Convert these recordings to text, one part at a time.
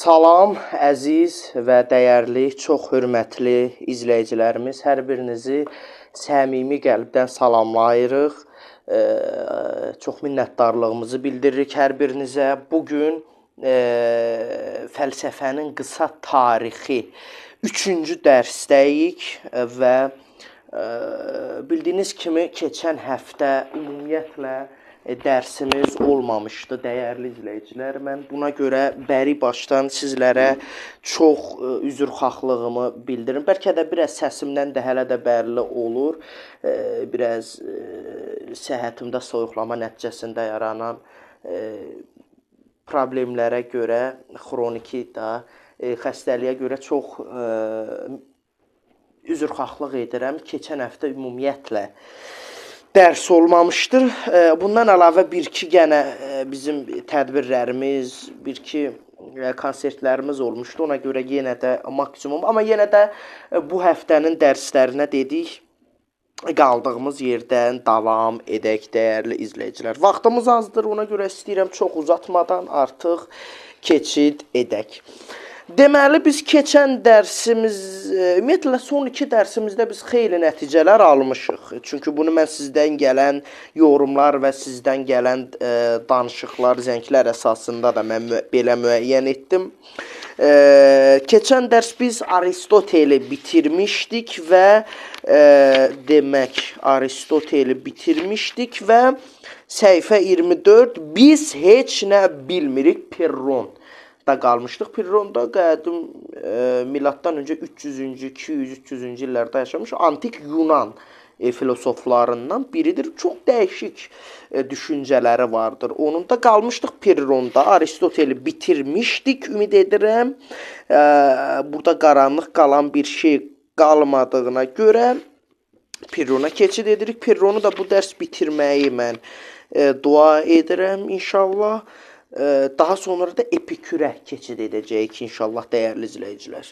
Salam, əziz və dəyərli, çox hörmətli izləyicilərimiz. Hər birinizi səmimi qəlbdən salamlayırıq. Çox minnətdarlığımızı bildiririk hər birinizə. Bugün fəlsəfənin qısa tarixi 3-cü dərsdəyik və bildiyiniz kimi keçən həftə ümumiyyətlə dərsimiz olmamışdı, dəyərli izləyicilər. Mən buna görə bəri başdan sizlərə çox üzrxahlığımı bildirim. Bəlkə də biraz səsimdən də hələ də bəlli olur. Biraz səhhətimdə soyuqlama nəticəsində yaranan problemlərə görə, xroniki da xəstəliyə görə çox üzrxahlıq edirəm. Keçən həftə ümumiyyətlə dərs olmamışdır. Bundan əlavə bir-iki yenə bizim tədbirlərimiz, bir-iki konsertlərimiz olmuşdu. Ona görə yenə də maksimum, amma yenə də bu həftənin dərslərinə dedik, qaldığımız yerdən davam edək dəyərli izləyicilər. Vaxtımız azdır, ona görə istəyirəm çox uzatmadan artıq keçid edək. Deməli, biz keçən dərsimiz, ümumiyyətlə son 2 dərsimizdə biz xeyli nəticələr almışıq. Çünki bunu mən sizdən gələn yorumlar və sizdən gələn danışıqlar, zənglər əsasında da mən belə müəyyən etdim. Keçən dərs biz Aristoteli bitirmişdik və demək, Aristoteli bitirmişdik və səhifə 24, biz heç nə bilmirik Pirron da qalmışdıq. Pirronda qədim miladdan öncə 300-cü, 200-300-cü illərdə yaşamış antik Yunan filosoflarından biridir. Çox dəyişik düşüncələri vardır. Onun da qalmışdıq Pirronda. Aristoteli bitirmişdik, ümid edirəm. Burada qaranlıq qalan bir şey qalmadığına görə Pirrona keçid edirik. Pirronu da bu dərs bitirməyi mən dua edirəm inşallah. Daha sonra da Epikürə keçid edəcəyik inşallah dəyərli izləyicilər.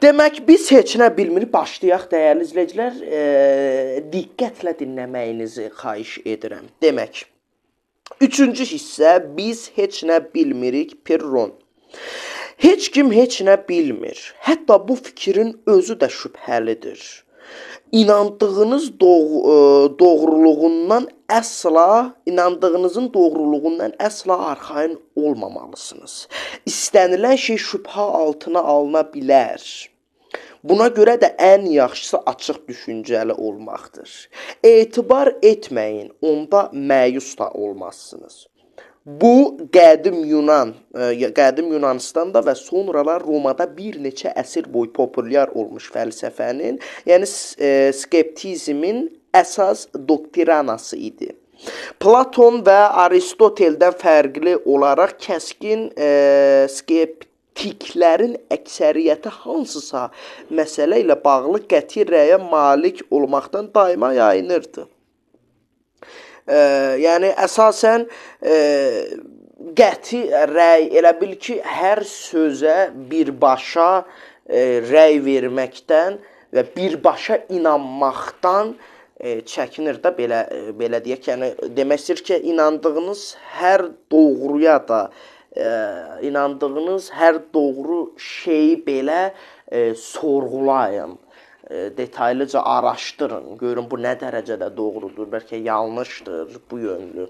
Demək, biz heç nə bilmirik. Başlayaq dəyərli izləyicilər. Diqqətlə dinləməyinizi xahiş edirəm. Demək, 3-cü hissə biz heç nə bilmirik Pirron. Heç kim heç nə bilmir. Hətta bu fikrin özü də şübhəlidir. İnandığınızın doğruluğundan əsla arxayın olmamalısınız. İstənilən şey şübhə altına alına bilər. Buna görə də ən yaxşısı açıq düşüncəli olmaqdır. Etibar etməyin, onda məyus da olmazsınız. Bu, qədim Yunanistanda və sonralar Romada bir neçə əsr boyu populyar olmuş fəlsəfənin, yəni skeptizmin əsas doktrinası idi. Platon və Aristoteldən fərqli olaraq kəskin skeptiklərin əksəriyyəti hansısa məsələ ilə bağlı qəti rəyə malik olmaqdan daima yayınırdı. Yəni, əsasən qəti rəy, elə bil ki, hər sözə birbaşa rəy verməkdən və birbaşa inanmaqdan çəkinir də, belə deyək. Yəni, demək istəyir ki, inandığınız hər doğruya da, inandığınız hər doğru şeyi belə sorğulayın. Detaylıca araşdırın, görün bu nə dərəcədə doğrudur, bəlkə yanlışdır bu yönlü.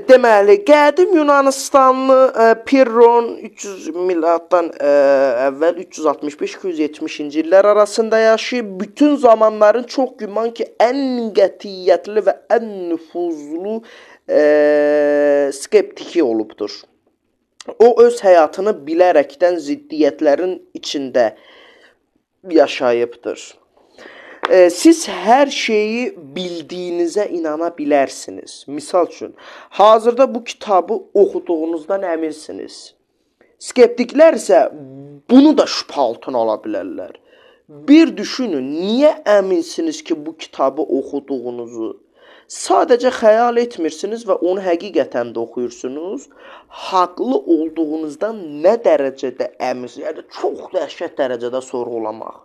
Deməli, qədim Yunanistanlı Pirron 300 miladdan əvvəl 365-270-ci illər arasında yaşayıb, bütün zamanların çox güman ki, ən qətiyyətli və ən nüfuzlu skeptiki olubdur. O, öz həyatını bilərəkdən ziddiyyətlərin içində yaşayıbdır. Siz hər şeyi bildiyinizə inana bilərsiniz. Misal üçün, hazırda bu kitabı oxuduğunuzdan əminsiniz. Skeptiklər isə bunu da şübhə altına ala bilərlər. Bir düşünün, niyə əminsiniz ki, bu kitabı oxuduğunuzu? Sadəcə xəyal etmirsiniz və onu həqiqətən də oxuyursunuz. Haqlı olduğunuzdan nə dərəcədə əminsiniz? Yəni, çox dəhşət dərəcədə sorğulamaq.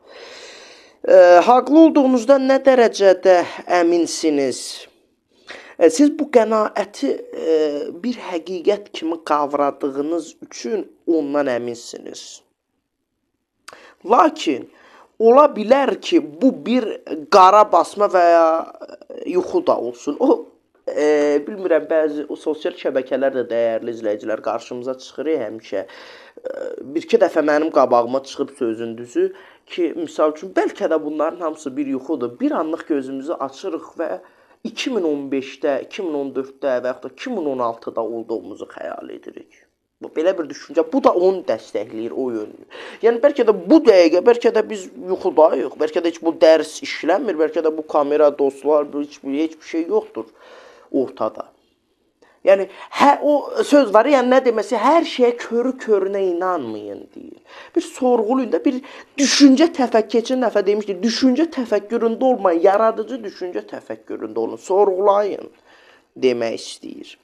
Haqlı olduğunuzdan nə dərəcədə əminsiniz? Siz bu qənaəti bir həqiqət kimi qavradığınız üçün ondan əminsiniz. Lakin ola bilər ki, bu bir qara basma və ya yuxu da olsun. Bilmirəm, bəzi sosial şəbəkələr də dəyərli izləyicilər qarşımıza çıxır həmişə. Bir-iki dəfə mənim qabağıma çıxıb sözün düzü ki, misal üçün, bəlkə də bunların hamısı bir yuxudur. Bir anlıq gözümüzü açırıq və 2015-də, 2014-də və yaxud da 2016-da olduğumuzu xəyal edirik. Belə bir düşüncə, bu da onu dəstəkləyir o yönünü. Yəni, bəlkə də bu dəqiqə, bəlkə də biz yuxudayıq, bəlkə də heç bu dərs işlənmir, bəlkə də bu kamera, dostlar, heç bir şey yoxdur ortada. Yəni, o söz var, yəni nə deməsi, hər şeyə körü-körünə inanmayın deyir. Bir sorğulayın da, bir düşüncə keçən dəfə demişdi, düşüncə təfəkküründə olmayın, yaradıcı düşüncə təfəkküründə olun, sorğulayın demək istəyir.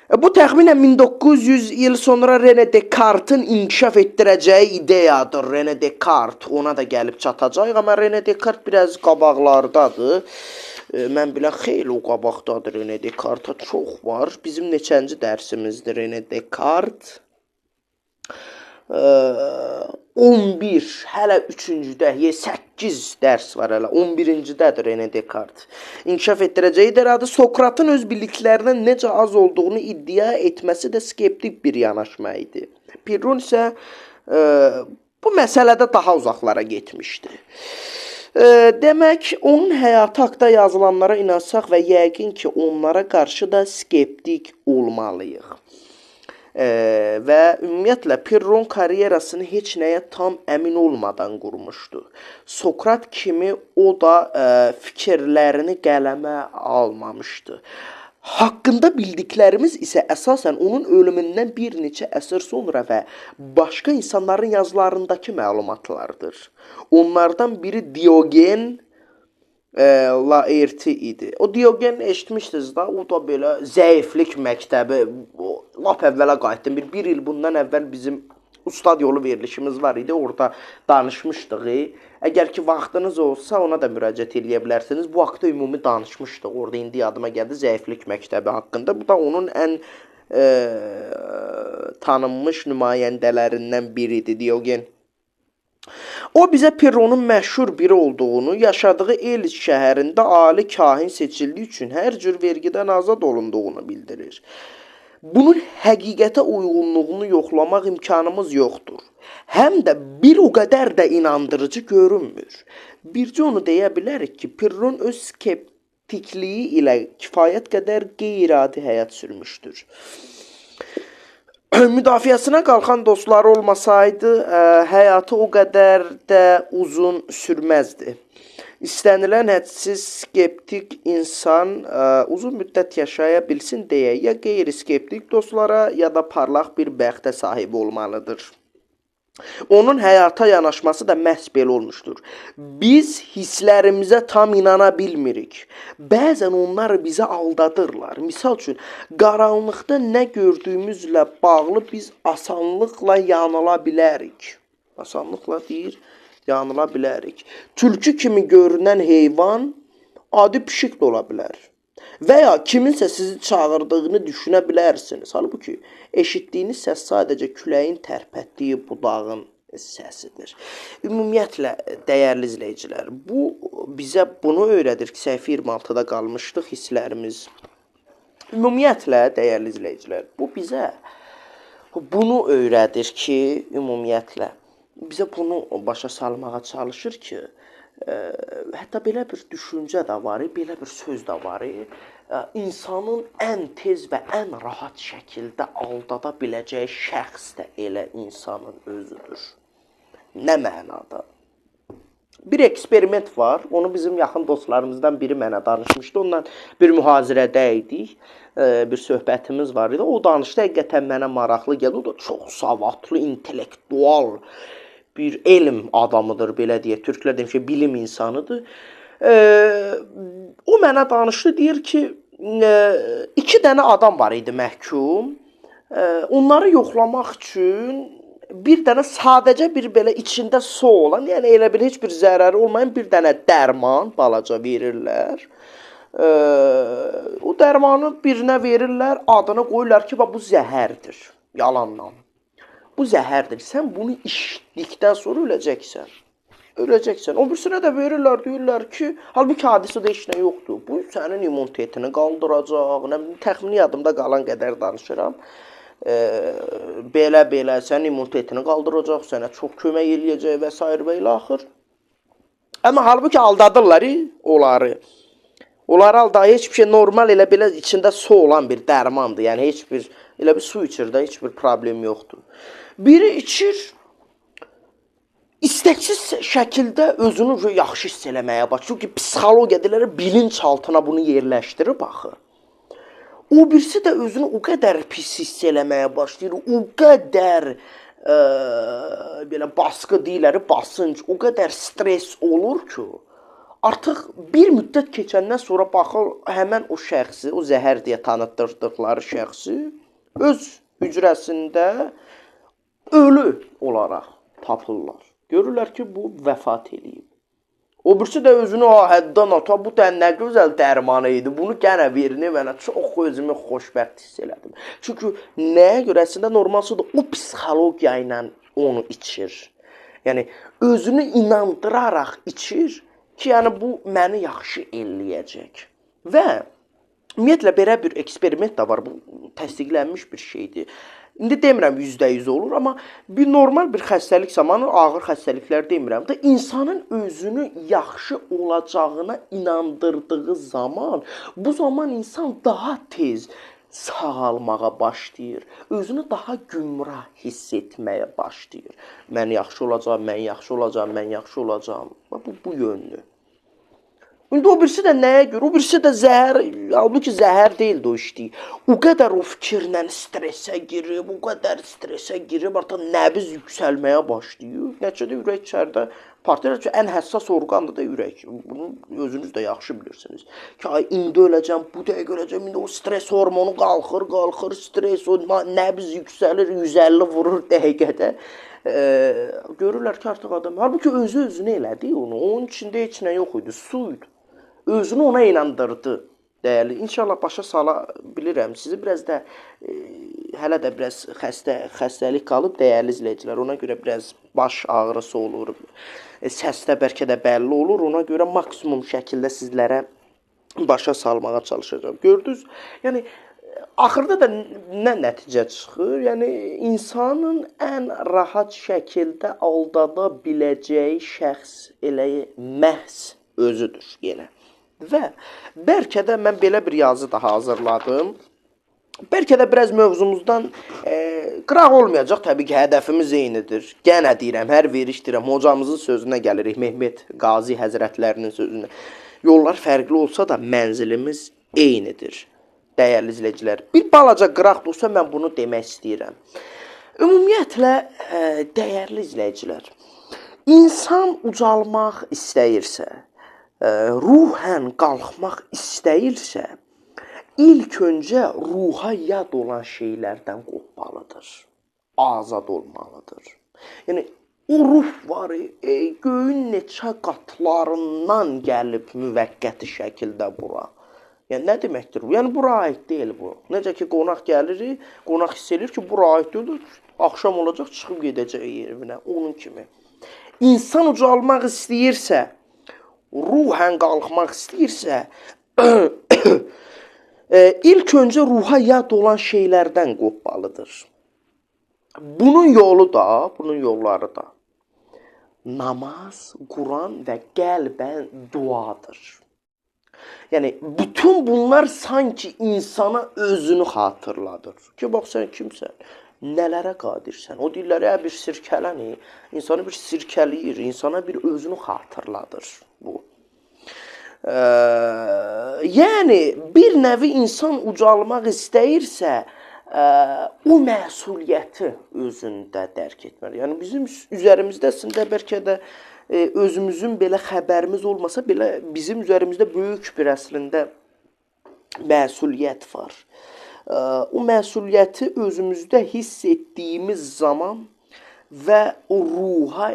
Bu təxminən 1900 il sonra René Descartes-in inkişaf etdirəcəyi ideyadır. René Descartes, ona da gəlib çatacaq, amma René Descartes biraz qabaqlardadır. Mən bilən xeyli o qabaqdadır René Descartes-a çox var. Bizim neçənci dərsimizdir René Descartes? 11, hələ 3-cüdə, 8 dərs var hələ, 11-cidədir René Descartes. İnkişaf etdirəcəyi ideyadır. Sokratın öz biliklərindən necə az olduğunu iddia etməsi də skeptik bir yanaşma idi. Pirron isə bu məsələdə daha uzaqlara getmişdi. Demək, onun həyatı haqda yazılanlara inansaq və yəqin ki, onlara qarşı da skeptik olmalıyıq. Və ümumiyyətlə, Pirron karyerasını heç nəyə tam əmin olmadan qurmuşdu. Sokrat kimi o da fikirlərini qələmə almamışdı. Haqqında bildiklərimiz isə əsasən onun ölümündən bir neçə əsr sonra və başqa insanların yazılarındakı məlumatlardır. Onlardan biri Diogen Laerti idi. O Diogen eşitmişdiniz da, o da belə zəiflik məktəbi, lap əvvələ qayıtdım. Bir il bundan əvvəl bizim ustad yolu verilişimiz var idi, orada danışmışdıq. Əgər ki, vaxtınız olsa, ona da müraciət edə bilərsiniz. Bu haqda ümumi danışmışdıq, orada indi yadıma gəldi zəiflik məktəbi haqqında. Bu da onun ən tanınmış nümayəndələrindən biridir, Diogen. O bizə Pirronun məşhur biri olduğunu, yaşadığı Elis şəhərində ali kahin seçildiyi üçün hər cür vergidən azad olunduğunu bildirir. Bunun həqiqətə uyğunluğunu yoxlamaq imkanımız yoxdur. Həm də bir o qədər də inandırıcı görünmür. Bircə onu deyə bilərik ki, Pirron öz skeptikliyi ilə kifayət qədər qeyri-adi həyat sürmüşdür. Müdafiəsinə qalxan dostları olmasaydı, həyatı o qədər də uzun sürməzdi. İstənilən hədsiz skeptik insan uzun müddət yaşaya bilsin deyə ya qeyri-skeptik dostlara, ya da parlaq bir bəxtə sahib olmalıdır. Onun həyata yanaşması da məhz belə olmuşdur. Biz hisslərimizə tam inana bilmirik. Bəzən onlar bizi aldadırlar. Misal üçün, qaranlıqda nə gördüyümüzlə bağlı biz asanlıqla yanıla bilərik. Asanlıqla deyir, yanıla bilərik. Tülkü kimi görünən heyvan adi pişik də ola bilər. Və ya kiminsə sizi çağırdığını düşünə bilərsiniz. Halbuki eşitdiyiniz səs sadəcə küləyin tərpətdiyi budağın səsidir. Ümumiyyətlə, dəyərli izləyicilər, bu bizə bunu öyrədir ki, səhifə 26-da qalmışdıq hisslərimiz. Ümumiyyətlə, dəyərli izləyicilər, bu bizə bunu öyrədir ki, ümumiyyətlə, bizə bunu başa salmağa çalışır ki, hətta belə bir düşüncə də var, belə bir söz də var. İnsanın ən tez və ən rahat şəkildə aldada biləcəyi şəxs də elə insanın özüdür. Nə mənada? Bir eksperiment var, onu bizim yaxın dostlarımızdan biri mənə danışmışdı. Ondan bir mühazirədə idik, bir söhbətimiz var idi. O danışdı, həqiqətən mənə maraqlı gəldi. O da çox savadlı, intellektual bir elm adamıdır, belə deyə. Türklər demişə, bilim insanıdır. O mənə danışdı, deyir ki, 2 dənə adam var idi məhkum. Onları yoxlamaq üçün bir dənə sadəcə bir belə içində su olan, yəni elə bir heç bir zərəri olmayan bir dənə dərman balaca verirlər. O dərmanı birinə verirlər, adını qoyurlar ki, bu zəhərdir. Yalandan. Bu zəhərdir. Sən bunu içdikdən sonra öləcəksən. Öləcəksən. O birisinə də verirlər, deyirlər ki, halbuki hadisədə heç nə yoxdur. Bu sənin immunitetini qaldıracaq. Nə bilim, təxmini yadımda qalan qədər danışıram. Belə sənin immunitetini qaldıracaq, sənə çox kömək eləyəcək və s. və ilə axır. Amma halbuki aldadırlar onları. Onları aldayı heç bir şey normal elə belə içində su olan bir dərmandır. Yəni heç bir elə bir su içir də heç bir problem yoxdur. Biri içir, istəksiz şəkildə özünü yaxşı hiss eləməyə başlayır ki, psixologiyadıları bilinç altına bunu yerləşdirib axı. O birisi də özünü o qədər pis hiss eləməyə başlayır, o qədər belə baskı deyirlər, basınc, o qədər stres olur ki, artıq bir müddət keçəndən sonra baxır, həmən o şəxsi, o zəhər deyə tanıtdırdıqları şəxsi öz hücrəsində ölü olaraq tapırlar. Görürlər ki, bu vəfat eləyib. O birisi də özünü həddən ata, bu da nə gözəl dərmanı idi, bunu gənə verin, mənə çox özümü xoşbəxt hiss elədim. Çünki nəyə görə əslində normalsıdır, o psixologiya ilə onu içir. Yəni, özünü inandıraraq içir ki, yəni bu məni yaxşı eləyəcək. Və ümumiyyətlə belə bir eksperiment də var, bu təsdiqlənmiş bir şeydir. İndi demirəm %100 olur, amma bir normal bir xəstəlik zamanı, ağır xəstəliklər demirəm də, insanın özünü yaxşı olacağına inandırdığı zaman, bu zaman insan daha tez sağalmağa başlayır. Özünü daha gümrah hiss etməyə başlayır. Mən yaxşı olacağam, mən yaxşı olacağam, mən yaxşı olacağam. Bu yönlü. İndi o birisi də nəyə görə? O birisi də zəhər, halbuki zəhər deyildi o işləyir. O qədər o fikirlə stresə girib, o qədər stresə girib, artıq nəbiz yüksəlməyə başlayır. Nəticədə ürək içəridə partlayır ki, ən həssas orqandır da ürək. Bunu özünüz də yaxşı bilirsiniz. Ki, ay, indi öləcəm, bu dəqiqə öləcəm, indi o stres hormonu qalxır, stres, o nəbiz yüksəlir, 150 vurur dəqiqədə. Görürlər ki, artıq adam, halbuki özü özünə elədi onu, onun içində heç nə yox idi, su idi. Özünü ona inandırdı, dəyərli. İnşallah başa sala bilirəm. Sizi biraz da, hələ də biraz xəstəlik qalıb, dəyərli izləyicilər. Ona görə biraz baş ağrısı olur, səsdə bəlkə də bəlli olur. Ona görə maksimum şəkildə sizlərə başa salmağa çalışacağım. Gördünüz? Yəni, axırda da nə nəticə çıxır? Yəni, insanın ən rahat şəkildə aldada biləcəyi şəxs elə məhz özüdür yenə. Və bəlkə də mən belə bir yazı daha hazırladım. Bəlkə də biraz mövzumuzdan qıraq olmayacaq. Təbii ki, hədəfimiz eynidir. Gənə deyirəm, hər veriş deyirəm. Hocamızın sözünə gəlirik, Mehmet Qazi Həzrətlərinin sözünə. Yollar fərqli olsa da mənzilimiz eynidir. Dəyərli izləyicilər, bir balaca qıraq da olsa mən bunu demək istəyirəm. Ümumiyyətlə, dəyərli izləyicilər, insan ucalmaq istəyirsə, ruhən qalxmaq istəyirsə, ilk öncə ruha yad olan şeylərdən qopmalıdır, azad olmalıdır. Yəni, o ruh var, göyün neçə qatlarından gəlib müvəqqəti şəkildə bura. Yəni, nə deməkdir bu? Yəni, bura aid deyil bu. Necə ki, qonaq gəlir, qonaq hiss edir ki, bura aid deyil, axşam olacaq, çıxıb gedəcək yerinə, onun kimi. İnsan ucalmaq istəyirsə, ruhən qalxmaq istəyirsə, ilk öncə ruha yad olan şeylərdən qopmalıdır. Bunun yolu da, bunun yolları da namaz, Quran və qəlbən duadır. Yəni, bütün bunlar sanki insana özünü xatırladır. Ki, bax, sən kimsən? Nələrə qadirsən? O dillərə bir sirkələni, insanı bir sirkəliyir, insana bir özünü xatırladır bu. Yəni, bir nəvi insan ucalmaq istəyirsə, o məsuliyyəti özündə dərk etməli. Yəni, bizim üzərimizdə əslində bəlkə də özümüzün belə xəbərimiz olmasa belə bizim üzərimizdə böyük bir əslində məsuliyyət var. O məsuliyyəti özümüzdə hiss etdiyimiz zaman və o ruha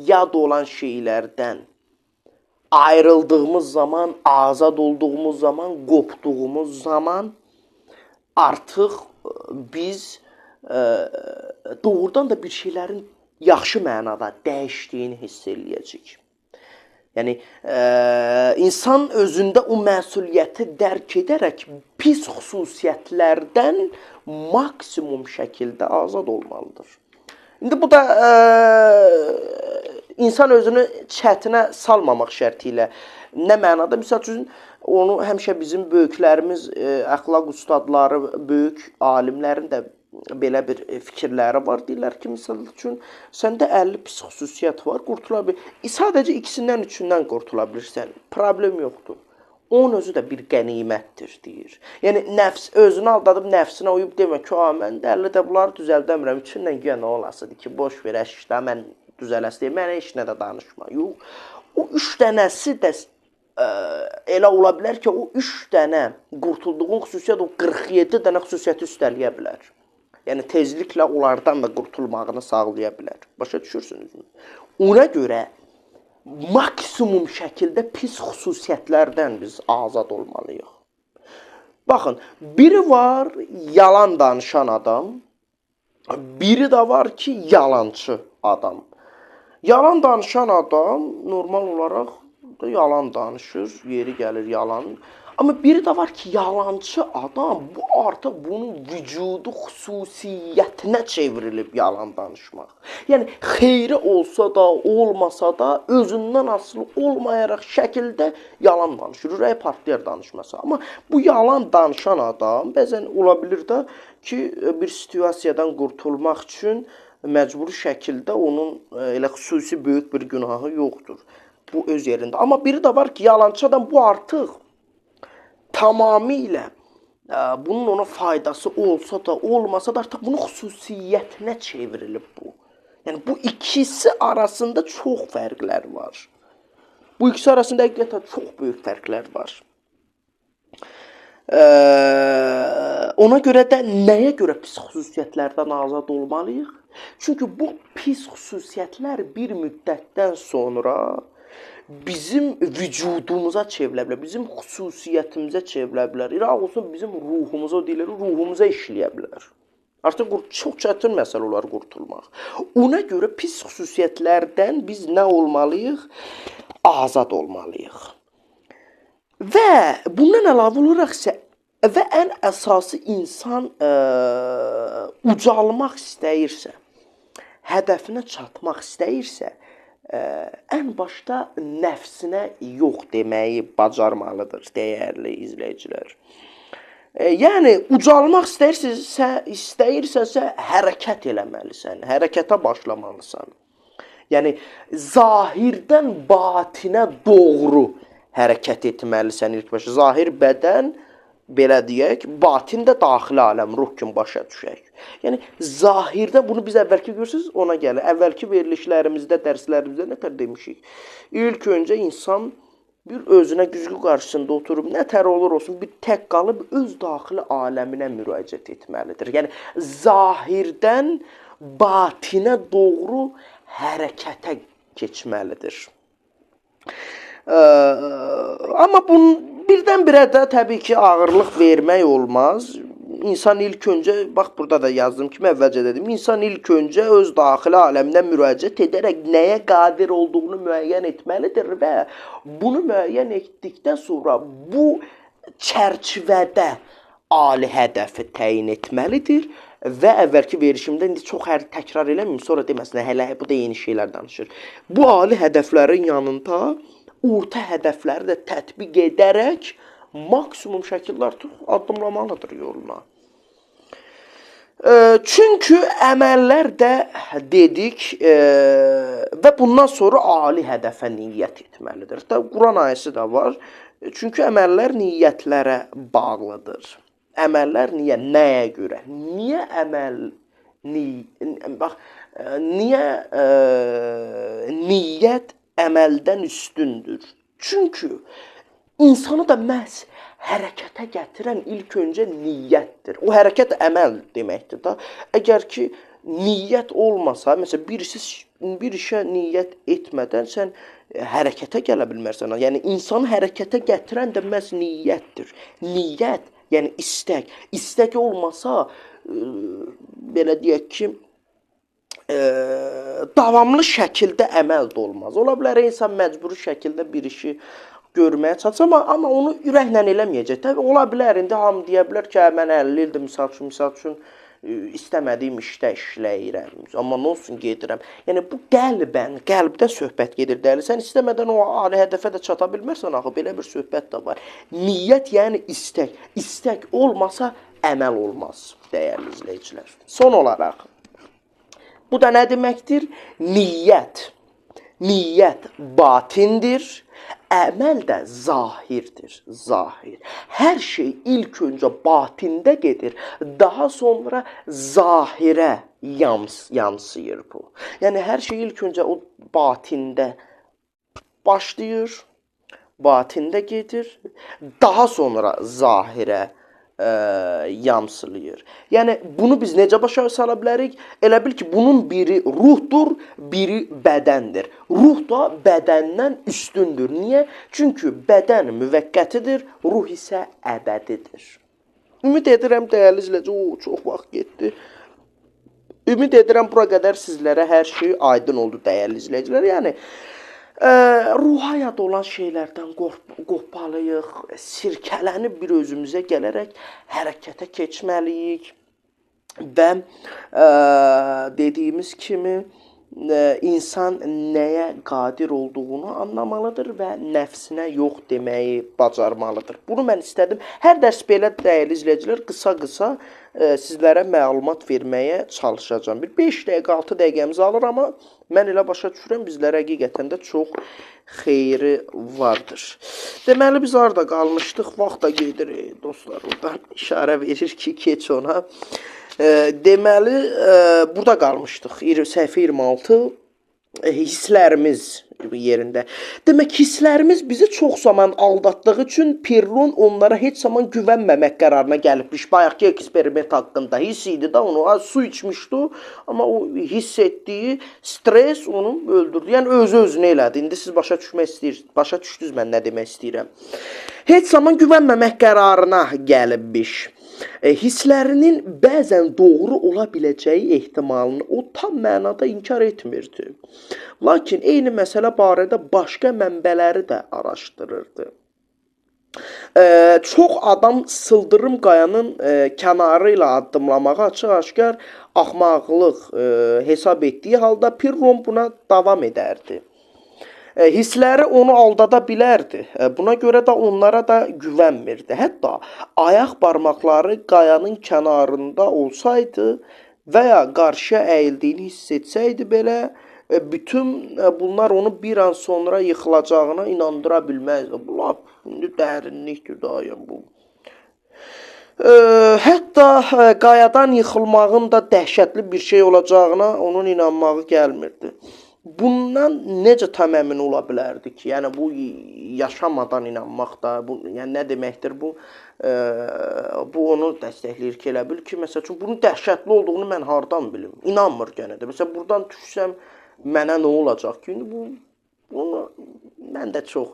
yad olan şeylərdən ayrıldığımız zaman, azad olduğumuz zaman, qopduğumuz zaman artıq biz doğrudan da bir şeylərin yaxşı mənada dəyişdiyini hiss eləyəcəyik. Yəni insan özündə o məsuliyyəti dərk edərək pis xüsusiyyətlərdən maksimum şəkildə azad olmalıdır. İndi bu da insan özünü çətinə salmamaq şərti ilə nə mənada? Məsəl üçün onu həmişə bizim böyüklərimiz, əxlaq ustadları, böyük alimlərin də belə bir fikirləri var. Deyirlər ki, misal üçün səndə 50 pis xüsusiyyət var, qurtula bilir. Sadəcə ikisindən, üçündən qurtula bilirsən. Problem yoxdur. Onun özü də bir qənimətdir, deyir. Yəni, nəfs, özünü aldadıb nəfsinə uyub demə ki, mən dəli də bunları düzəldəmirəm, üçündən yenə olasıdır ki, boş ver, əşdə, mən düzələsi deyil, mənə heç nə də danışma. Yox, o 3 dənəsi də elə ola bilər ki, o 3 dənə qurtulduğun xüsusiyyət, o 47 dənə xüsusiyyəti üstəliyə bilər. Yəni, tezliklə onlardan da qurtulmağını sağlaya bilər. Başa düşürsünüzmü? Ona görə maksimum şəkildə pis xüsusiyyətlərdən biz azad olmalıyıq. Baxın, biri var yalan danışan adam, biri də var ki, yalancı adam. Yalan danışan adam normal olaraq da yalan danışır, yeri gəlir yalan. Amma biri də var ki, yalancı adam, bu artıq bunun vücudu xüsusiyyətinə çevrilib yalan danışmaq. Yəni, xeyri olsa da, olmasa da, özündən asılı olmayaraq şəkildə yalan danışır, ürəyi partlayar danışmasa. Amma bu yalan danışan adam, bəzən ola bilir də ki, bir situasiyadan qurtulmaq üçün məcburi şəkildə onun elə xüsusi böyük bir günahı yoxdur. Bu öz yerində. Amma biri də var ki, yalancı adam bu artıq tamamilə bunun ona faydası olsa da, olmasa da artıq bunun xüsusiyyətinə çevrilib bu. Yəni, bu ikisi arasında çox fərqlər var. Bu ikisi arasında həqiqətən çox böyük fərqlər var. Ona görə də nəyə görə pis xüsusiyyətlərdən azad olmalıyıq? Çünki bu pis xüsusiyyətlər bir müddətdən sonra bizim vücudumuza çevrilə bilər, bizim xüsusiyyətimizə çevrilə bilər. İraq olsun bizim ruhumuza, deyilir, ruhumuza işləyə bilər. Artıq çox çətin məsələ olar qurtulmaq. Ona görə pis xüsusiyyətlərdən biz nə olmalıyıq? Azad olmalıyıq. Və bundan əlavə olaraq isə və ən əsası insan ucalmaq istəyirsə, hədəfinə çatmaq istəyirsə, ən başda nəfsinə yox deməyi bacarmalıdır, dəyərli izləyicilər. Yəni, ucalmaq istəyirsənsə, hərəkət eləməlisən, hərəkətə başlamalısan. Yəni, zahirdən batinə doğru hərəkət etməlisən ilk başa. Zahir bədən, belə deyək, batin də daxili aləm, ruh kimi başa düşək. Yəni, zahirdə bunu biz əvvəlki görürsünüz, ona gəlir. Əvvəlki verilişlərimizdə, dərslərimizdə nə tər demişik? İlk öncə insan bir özünə güzgü qarşısında oturub, nə tər olur olsun, bir tək qalıb öz daxili aləminə müraciət etməlidir. Yəni, zahirdən batinə doğru hərəkətə keçməlidir. Amma bunun birdən-birə də təbii ki, ağırlıq vermək olmaz. İnsan ilk öncə, bax burada da yazdım kimi əvvəlcə dedim, insan ilk öncə öz daxili aləminə müraciət edərək nəyə qadir olduğunu müəyyən etməlidir və bunu müəyyən etdikdən sonra bu çərçivədə ali hədəfi təyin etməlidir və əvvəlki verişimdə indi çox təkrar eləməyim, sonra deməsinə, hələ bu da yeni şeylər danışır. Bu ali hədəflərin yanında orta hədəfləri də tətbiq edərək maksimum şəkildə artıq addımlamalıdır yoluna. Çünki əməllər də dedik və bundan sonra ali hədəfə niyyət etməlidir. Quran ayəsi də var. Çünki əməllər niyyətlərə bağlıdır. Əməllər nəyə görə? Niyə əməl niyə niyyət əməldən üstündür? Çünki insanı da məhz hərəkətə gətirən ilk öncə niyyətdir. O hərəkət əməl deməkdir da. Əgər ki, niyyət olmasa, məsələn, bir işə niyyət etmədən sən hərəkətə gələ bilmərsən. Yəni insanı hərəkətə gətirən də məhz niyyətdir. Niyyət, yəni istək. İstək olmasa, belə deyək ki, davamlı şəkildə əməl də olmaz. Ola bilər insan məcburi şəkildə bir işi görməyə çalışır, amma onu ürəklə eləməyəcək. Təbii ola bilər, indi hamı deyə bilər ki, mən 50 ildir misal üçün istəmədiyim işdə işləyirəm. Amma nə olsun gedirəm. Yəni bu qəlbdə söhbət gedir dəyərli. Sən istəmədən o ali hədəfə də çata bilmərsən, axı belə bir söhbət də var. Niyyət yəni istək. İstək olmasa əməl olmaz dəyərli izləyicilər. Son olaraq bu da nə deməkdir? Niyyət. Niyyət batindir, əməl də zahirdir, zahir. Hər şey ilk öncə batində gedir, daha sonra zahirə yansıyır bu. Yəni hər şey ilk öncə o batində başlayır, batində gedir, daha sonra zahirə yansılıyır. Yəni bunu biz necə başa sala bilərik? Elə bil ki, bunun biri ruhdur, biri bədəndir. Ruh da bədəndən üstündür. Niyə? Çünki bədən müvəqqətidir, ruh isə əbədidir. Ümid edirəm dəyərli izləyicilər, çox vaxt getdi. Ümid edirəm bura qədər sizlərə hər şey aydın oldu dəyərli izləyicilər. Yəni ruha yad olan şeylərdən qopmalıyıq, sirkələnib bir özümüzə gələrək hərəkətə keçməliyik və dediyimiz kimi insan nəyə qadir olduğunu anlamalıdır və nəfsinə yox deməyi bacarmalıdır. Bunu mən istədim. Hər dərs belə dəyərli izləyicilər qısa-qısa sizlərə məlumat verməyə çalışacağım. Bir 5 dəqiqə, 6 dəqiqəmizi alır, amma mən elə başa düşürəm, bizlərə həqiqətən də çox xeyri vardır. Deməli, biz harada qalmışdıq? Vaxt da gedir, dostlar. Oradan işarə verir ki, keç ona. Deməli, burada qalmışdıq. Səhifə 26, hisslərimiz yerində. Demək, hisslərimiz bizi çox zaman aldatdığı üçün Pirron onlara heç zaman güvənməmək qərarına gəlibmiş. Bayaqki eksperiment haqqında hiss idi da onu, su içmişdi, amma o hiss etdiyi stres onu öldürdü. Yəni, özü-özünə elədi. İndi siz başa düşdünüz mən nə demək istəyirəm. Heç zaman güvənməmək qərarına gəlibmiş. Hisslərinin bəzən doğru ola biləcəyi ehtimalını o tam mənada inkar etmirdi. Lakin eyni məsələ barədə başqa mənbələri də araşdırırdı. Çox adam sıldırım qayanın kənarı ilə addımlamağa açıq-aşkar axmaqlıq hesab etdiyi halda Pirron buna davam edərdi. Hissləri onu aldada bilərdi. Buna görə də onlara da güvənmirdi. Hətta ayaq barmaqları qayanın kənarında olsaydı və ya qarşıya əyildiyini hiss etsəydi belə, bütün bunlar onu bir an sonra yıxılacağına inandıra bilməzdi. Bu lap indi dərinlikdir dayım bu. Hətta qayadan yıxılmağın da dəhşətli bir şey olacağına onun inanmağı gəlmirdi. Bundan necə tam əmin ola bilərdi ki, yəni bu yaşamadan inanmaq da, yəni nə deməkdir bu? Bu onu dəstəkləyir ki, elə bil ki, məsəl üçün bunun dəhşətli olduğunu mən hardan bilim? İnanmır gənə də. Məsələn, buradan düşsəm mənə nə olacaq ki? Bunu mən də çox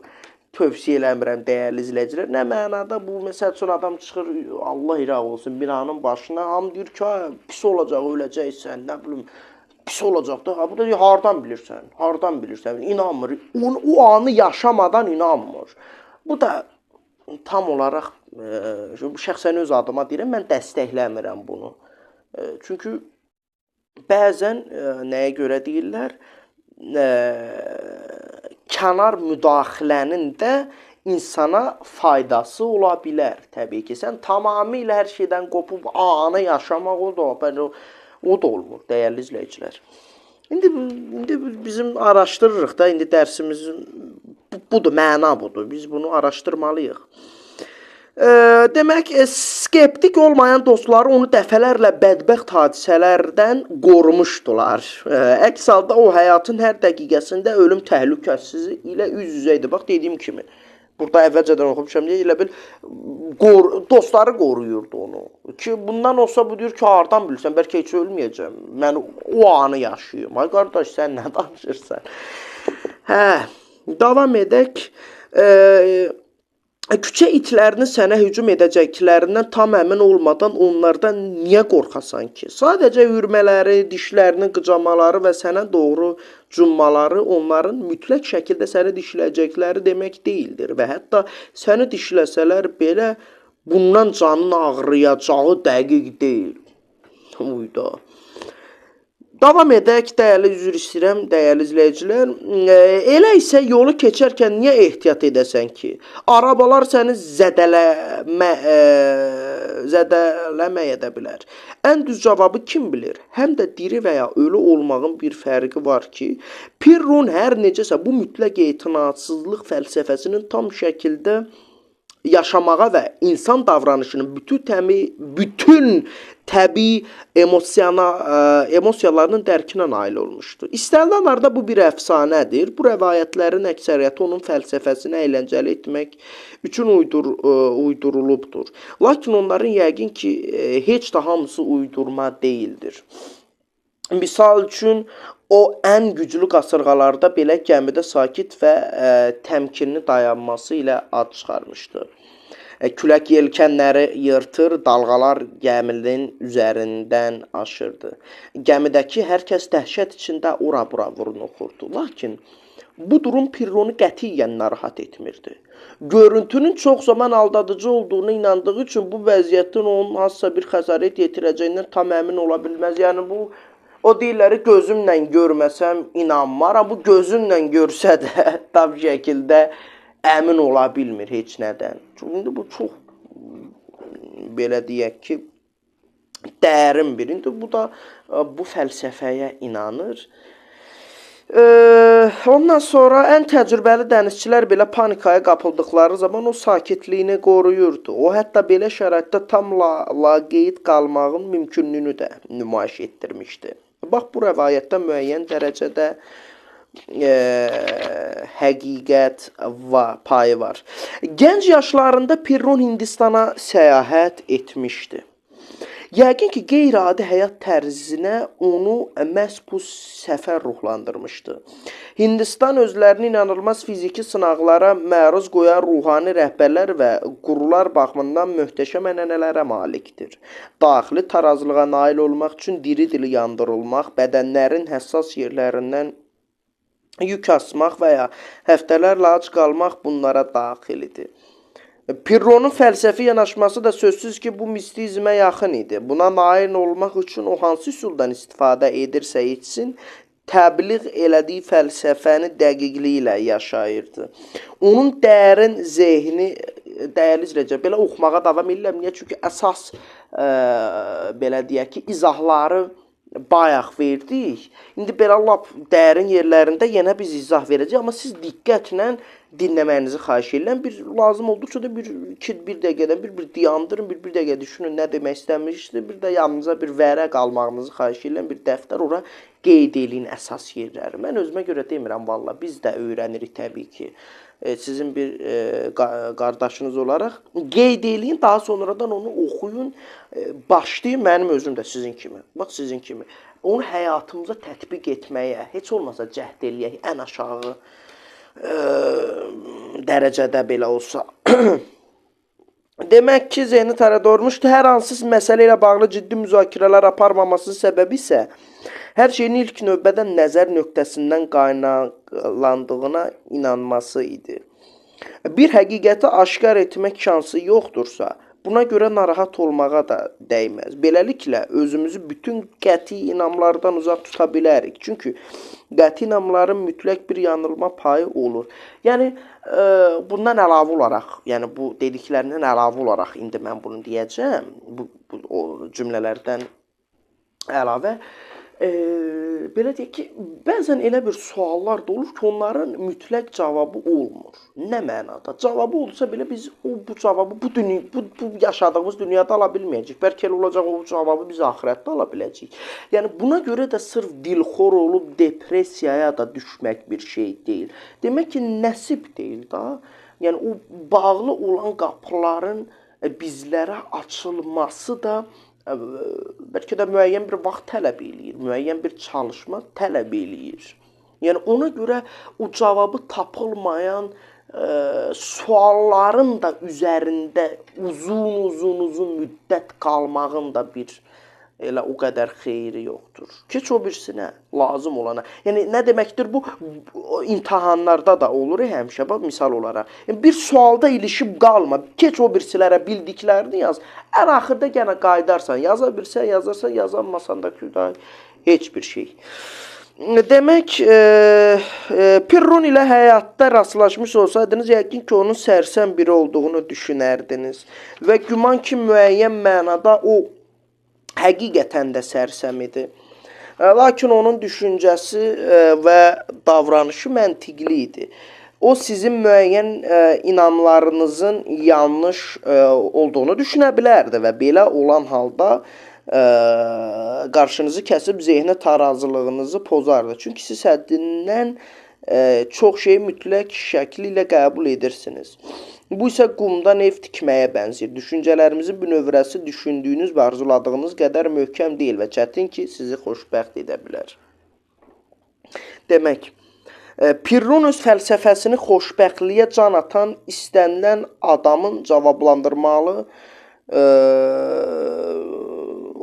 tövsiyə eləmirəm dəyərli izləyicilər. Nə mənada bu, məsəl üçün adam çıxır, Allah iraq olsun binanın başına, hamı deyir ki, pis olacaq, öləcəksən, nə bilim, pis olacaq da. Bu da hardan bilirsən, inanmır. O anı yaşamadan inanmır. Bu da tam olaraq, şəxsən öz adıma deyirəm, mən dəstəkləmirəm bunu. Çünki bəzən nəyə görə deyirlər, kənar müdaxilənin də insana faydası ola bilər. Təbii ki, sən tamamilə hər şeydən qopub anı yaşamaq o da olmur, dəyərli izləyicilər. İndi bizim araşdırırıq da, indi dərsimiz budur, məna budur. Biz bunu araşdırmalıyıq. Demək, skeptik olmayan dostları onu dəfələrlə bədbəxt hadisələrdən qorumuşdular. Əks halda o həyatın hər dəqiqəsində ölüm təhlükəsi ilə üz-üzə idi. Bax, dediyim kimi, Burada əvvəlcədən oxumuşam deyə elə bil dostları qoruyurdu onu. Ki bundan olsa bu deyir ki, hardan bilirsən, bəlkə heç ölməyəcəm. Mən o anı yaşayıyorum. Ay qardaş, sən nə danışırsan? Hə, davam edək. Küçə itlərinin sənə hücum edəcəklərindən tam əmin olmadan onlardan niyə qorxasan ki? Sadəcə hürmələri, dişlərinin qıcamaları və sənə doğru cummaları onların mütləq şəkildə səni dişləyəcəkləri demək deyildir. Və hətta səni dişləsələr belə bundan canın ağrıyacağı dəqiq deyil. Uyda. Davam edək, dəyərli üzr istəyirəm, dəyərli izləyicilər. Elə isə yolu keçərkən niyə ehtiyat edəsən ki? Arabalar səni zədələməyə də bilər. Ən düz cavabı kim bilir? Həm də diri və ya ölü olmağın bir fərqi var ki, Pirron hər necəsə bu mütləq etinadsızlıq fəlsəfəsinin tam şəkildə yaşamağa və insan davranışının bütün təbii emosiyalarının dərkinə nail olmuşdu. İstənilən halda bu bir əfsanədir. Bu rəvayətlərin əksəriyyəti onun fəlsəfəsini əyləncəli etmək üçün uydurulubdur. Lakin onların yəqin ki, heç də hamısı uydurma deyildir. Misal üçün, o ən güclü qasırğalarda belə gəmidə sakit və təmkinli dayanması ilə ad çıxarmışdı. Külək yelkənləri yırtır, dalğalar gəminin üzərindən aşırdı. Gəmidəki hər kəs dəhşət içində ora-bura vurnuxurdu. Lakin bu durum Pirronu qətiyyən narahat etmirdi. Görüntünün çox zaman aldadıcı olduğunu inandığı üçün bu vəziyyətin onun hansısa bir xəsarət yetirəcəyindən tam əmin ola bilməz. Yəni bu o deyirləri gözümlə görməsəm inanmaram. Bu gözünlə görsə də tam şəkildə əmin ola bilmir heç nədən. Çünki bu çox belə deyək ki, dərin bir. İndi bu da bu fəlsəfəyə inanır. Ondan sonra ən təcrübəli dənizçilər belə panikaya qapıldıqları zaman o sakitliyini qoruyurdu. O hətta belə şəraitdə tam laqeyd qalmağın mümkünlüyünü də nümayiş etdirmişdi. Bax, bu rəvayətdə müəyyən dərəcədə həqiqət payı var. Gənc yaşlarında Pirron Hindistana səyahət etmişdi. Yəqin ki, qeyri-adi həyat tərzinə onu məhz bu səfər ruhlandırmışdı. Hindistan özlərini inanılmaz fiziki sınaqlara məruz qoyan ruhani rəhbərlər və qurular baxımından möhtəşəm ənənələrə malikdir. Daxili tarazlığa nail olmaq üçün diri-dili yandırılmaq, bədənlərin həssas yerlərindən yük asmaq və ya həftələrlə ac qalmaq bunlara daxilidir. Pirronun fəlsəfi yanaşması da sözsüz ki, bu mistizmə yaxın idi. Buna nail olmaq üçün o hansı üsuldan istifadə edirsə etsin, təbliğ elədiyi fəlsəfəni dəqiqliyi ilə yaşayırdı. Onun dərin zehni, dəyərli izləyicilər, belə oxumağa davam edirəm. Niyə? Çünki əsas belə deyək ki, izahları bayaq verdik. İndi belə lap dərin yerlərində yenə biz izah verəcəyik, amma siz diqqətlə dinləməyinizi xahiş edirəm. Lazım olduqca da bir dəqiqədən bir dayandırın, bir dəqiqə düşünün nə demək istəmişdir. Bir də yanınıza bir vərəq almağınızı xahiş edirəm, bir dəftər, ora qeyd eləyin əsas yerləri. Mən özümə görə demirəm, valla biz də öyrənirik təbii ki. Sizin bir qardaşınız olaraq qeyd eləyin, daha sonradan onu oxuyun, başlayın, mənim özüm də sizin kimi. Bax, sizin kimi. Onu həyatımıza tətbiq etməyə, heç olmasa cəhd eləyək, ən aşağı dərəcədə belə olsa. Demək ki, zehni tərəddürmüşdü. Hər hansı məsələ ilə bağlı ciddi müzakirələr aparmamasının səbəbi isə hər şeyin ilk növbədə nəzər nöqtəsindən qaynaqlandığına inanması idi. Bir həqiqəti aşkar etmək şansı yoxdursa, buna görə narahat olmağa da dəyməz. Beləliklə, özümüzü bütün qəti inamlardan uzaq tuta bilərik. Çünki qəti inamların mütləq bir yanılma payı olur. Yəni, bundan əlavə olaraq, yəni bu dediklərindən əlavə olaraq indi mən bunu deyəcəm, bu cümlələrdən əlavə. Belə deyək ki, bəzən elə bir suallar da olur ki, onların mütləq cavabı olmur. Nə mənada? Cavabı olsa belə biz bu cavabı bu yaşadığımız dünyada ala bilməyəcəyik. Bəlkə elə olacaq, o cavabı biz axirətdə ala biləcəyik. Yəni buna görə də sırf dilxor olub depressiyaya da düşmək bir şey deyil. Demək ki, nəsib deyil da. Yəni o bağlı olan qapıların bizlərə açılması da bəlkə də müəyyən bir vaxt tələb eləyir, müəyyən bir çalışma tələb eləyir. Yəni ona görə o cavabı tapılmayan sualların da üzərində uzun müddət qalmağın da bir elə o qədər xeyri yoxdur. Keç o birisinə, lazım olana. Yəni nə deməkdir bu? İmtahanlarda da olur həmişə, bax misal olaraq. Yəni, bir sualda ilişib qalma. Keç o birisilərə bildiklərini yaz. Ən axırda yenə qaydarsan. Yaza bilsən, yazarsan, yazanmasan da heç bir şey. Demək, Pirron ilə həyatda rastlaşmış olsaydınız, yəqin ki, onun sərsəm biri olduğunu düşünərdiniz. Və güman ki, müəyyən mənada o həqiqətən də sərsəm idi. Lakin onun düşüncəsi və davranışı məntiqli idi. O sizin müəyyən inamlarınızın yanlış olduğunu düşünə bilərdi və belə olan halda qarşınızı kəsib zehni tarazılığınızı pozardı. Çünki siz həddindən çox şeyi mütləq şəkli ilə qəbul edirsiniz. Bu isə qumdan ev tikməyə bənzir. Düşüncələrimizin bünövrəsi düşündüyünüz və arzuladığınız qədər möhkəm deyil və çətin ki, sizi xoşbəxt edə bilər. Demək, Pirron öz fəlsəfəsini xoşbəxtliyə can atan istənilən adamın cavablandırmalı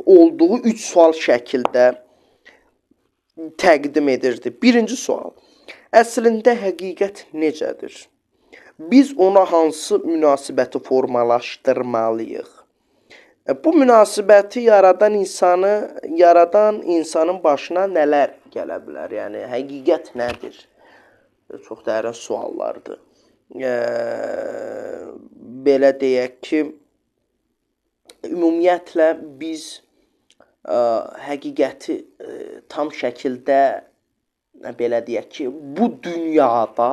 olduğu 3 sual şəkildə təqdim edirdi. Birinci sual, əslində həqiqət necədir? Biz ona hansı münasibəti formalaşdırmalıyıq? Bu münasibəti yaradan insanın başına nələr gələ bilər? Yəni, həqiqət nədir? Çox dərin suallardır. Belə deyək ki, ümumiyyətlə biz həqiqəti tam şəkildə, belə deyək ki, bu dünyada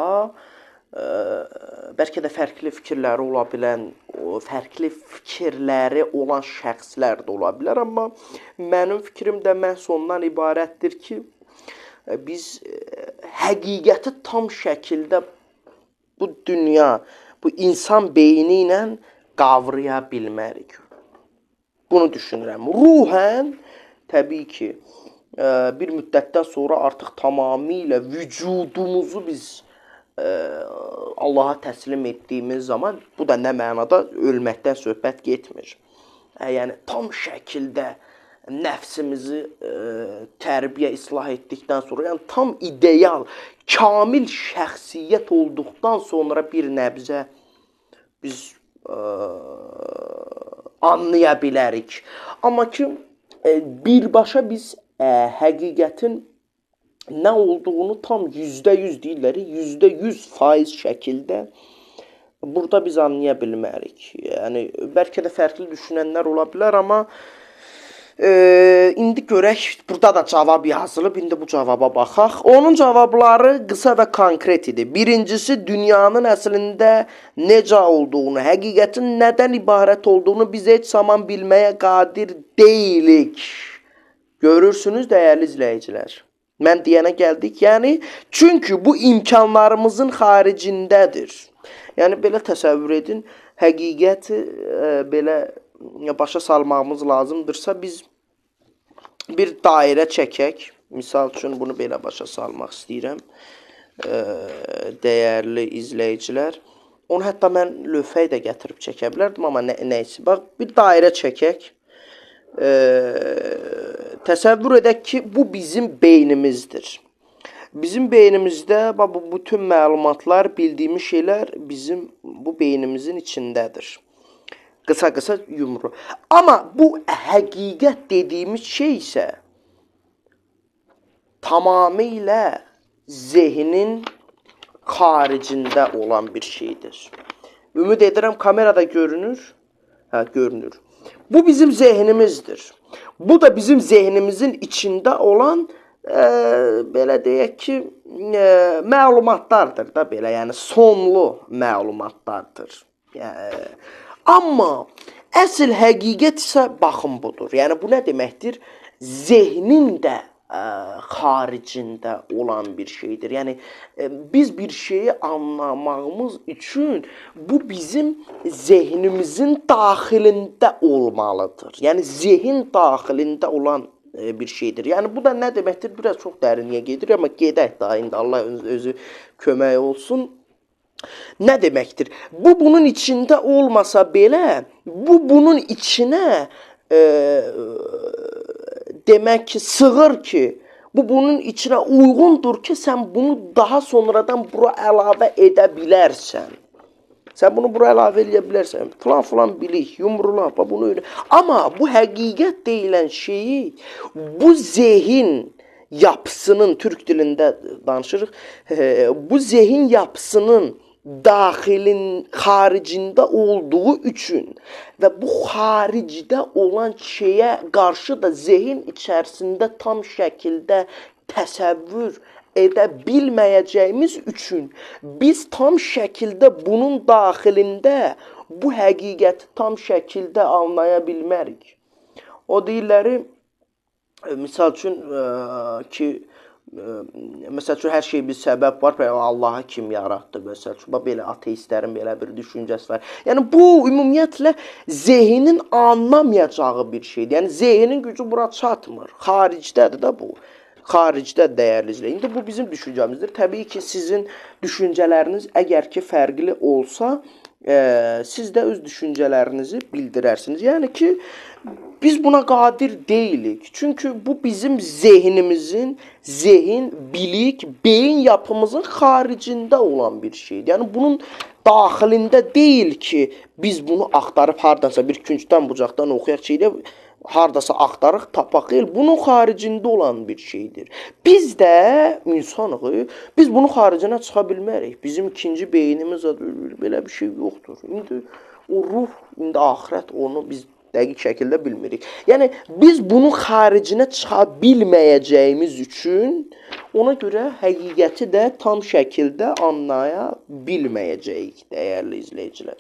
bəlkə də fərqli fikirləri ola bilən, fərqli fikirləri olan şəxslər də ola bilər, amma mənim fikrim də məhz ondan ibarətdir ki, biz həqiqəti tam şəkildə bu dünya, bu insan beyni ilə qavraya bilmərik. Bunu düşünürəm. Ruhən, təbii ki, bir müddətdən sonra artıq tamamilə vücudumuzu biz Allaha təslim etdiyimiz zaman, bu da nə mənada ölməkdən söhbət getmir. Yəni, tam şəkildə nəfsimizi tərbiyə, islah etdikdən sonra, yəni tam ideal, kamil şəxsiyyət olduqdan sonra bir nəbzə biz anlaya bilərik. Amma ki, birbaşa biz həqiqətin nə olduğunu tam %100 deyirlər, %100% şəkildə burada biz anlaya bilmərik. Yəni, bəlkə də fərqli düşünənlər ola bilər, amma indi görək, burada da cavab yazılıb, indi bu cavaba baxaq. Onun cavabları qısa və konkret idi. Birincisi, dünyanın əslində necə olduğunu, həqiqətin nədən ibarət olduğunu biz heç zaman bilməyə qadir deyilik. Görürsünüz, dəyərli izləyicilər. Mən deyənə gəldik. Yəni, çünki bu imkanlarımızın xaricindədir. Yəni, belə təsəvvür edin, həqiqəti belə başa salmağımız lazımdırsa, biz bir dairə çəkək. Misal üçün, bunu belə başa salmaq istəyirəm. Dəyərli izləyicilər. Onu hətta mən lövhəyə də gətirib çəkə bilərdim, amma nəysə. Bax, bir dairə çəkək. Təsəvvür edək ki, bu bizim beynimizdir. Bizim beynimizdə bu bütün məlumatlar, bildiyimiz şeylər bizim bu beynimizin içindədir. Qısa yumru. Amma bu həqiqət dediyimiz şey isə tamamilə zehnin xaricində olan bir şeydir. Ümid edirəm, kamerada görünür. Hə, görünür. Bu bizim zehnimizdir. Bu da bizim zehnimizin içində olan belə deyək ki, məlumatlardır da belə, yəni sonlu məlumatlardır. Amma əsl həqiqət isə baxın budur. Yəni bu nə deməkdir? Zehnin də xaricində olan bir şeydir. Yəni biz bir şeyi anlamağımız üçün bu bizim zehnimizin daxilində olmalıdır. Yəni zehin daxilində olan bir şeydir. Yəni bu da nə deməkdir? Biraz çox dərinliyə gedir, amma gedək daha indi Allah özü kömək olsun. Nə deməkdir? Bu bunun içində olmasa belə, bu bunun içinə demək ki, sığır ki, bu bunun içinə uyğundur ki, sən bunu daha sonradan bura əlavə edə bilərsən. Sən bunu bura əlavə edə bilərsən. Falan bilik, yumrula, bunu öyle. Amma bu həqiqət deyilən şeyi, bu zehin yapısının, türk dilində danışırıq, bu zehin yapısının daxilin, xaricində olduğu üçün və bu xaricdə olan şeyə qarşı da zehin içərisində tam şəkildə təsəvvür edə bilməyəcəyimiz üçün biz tam şəkildə bunun daxilində bu həqiqəti tam şəkildə anlaya bilmərik. O deyirləri, misal üçün ki, məsəl üçün hər şey bir səbəb var, Allahı kim yaratdı, məsəl üçün, belə ateistlərin belə bir düşüncəsi var. Yəni bu ümumiyyətlə zehnin anlamayacağı bir şeydir. Yəni zehnin gücü bura çatmır. Xaricdədir də bu. Xaricdə dəyərli izləyir. İndi bu bizim düşüncəmizdir. Təbii ki, sizin düşüncələriniz əgər ki fərqli olsa, siz də öz düşüncələrinizi bildirərsiniz. Yəni ki, biz buna qadir deyilik. Çünki bu bizim zehnimizin, zehin, bilik, beyin yapımızın xaricində olan bir şeydir. Yəni bunun daxilində deyil ki, biz bunu axtarıb hardansa bir küncdən bucaqdan oxuyaq şeydə hardasa axtarıq, tapaq el. Bunun xaricində olan bir şeydir. Biz də insanıq, biz bunun xaricinə çıxa bilmərik. Bizim ikinci beynimiz belə bir şey yoxdur. İndi o ruh, indi axirət onu biz dəqiq şəkildə bilmirik. Yəni biz bunun xaricinə çıxa bilməyəcəyimiz üçün ona görə həqiqəti də tam şəkildə anlaya bilməyəcəyik, dəyərli izləyicilər.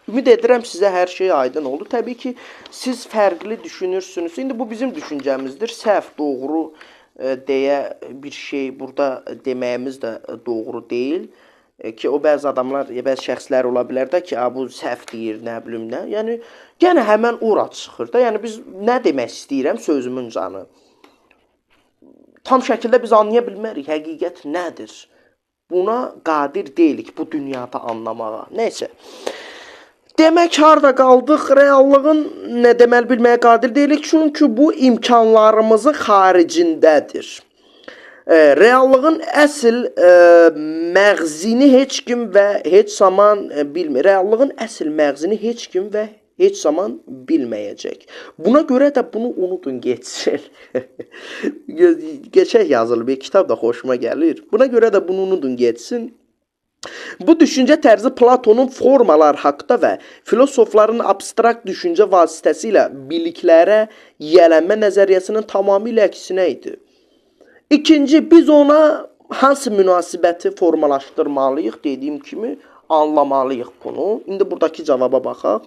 Ümid edirəm sizə hər şey aydın oldu. Təbii ki, siz fərqli düşünürsünüz. İndi bu bizim düşüncəmizdir. Səhv, doğru deyə bir şey burada deməyimiz də doğru deyil. Ki o bəzi adamlar, bəzi şəxslər ola bilər də ki, bu səhv deyir, nə bilim nə. Yəni, yenə həmən ora çıxır da. Yəni, biz nə demək istəyirəm sözümün canı. Tam şəkildə biz anlaya bilmərik, həqiqət nədir? Buna qadir deyilik, bu dünyada anlamağa. Nəysə. Demək, harada qaldıq, reallığın nə deməli bilməyə qadir deyilik, çünki bu imkanlarımızın xaricindədir. Reallığın əsl məğzini heç kim və heç zaman bilmir. Reallığın əsl məğzini heç kim və heç zaman bilməyəcək. Buna görə də bunu unutun geçsin. Geçək yazılıb, bir kitab da xoşuma gəlir. Buna görə də bunu unutun geçsin. Bu düşüncə tərzi Platonun formalar haqqında və filosofların abstrakt düşüncə vasitəsilə biliklərə yiyələnmə nəzəriyyəsinin tamamilə əksinə idi. İkinci, biz ona hansı münasibəti formalaşdırmalıyıq, dediyim kimi anlamalıyıq bunu. İndi buradakı cavaba baxaq.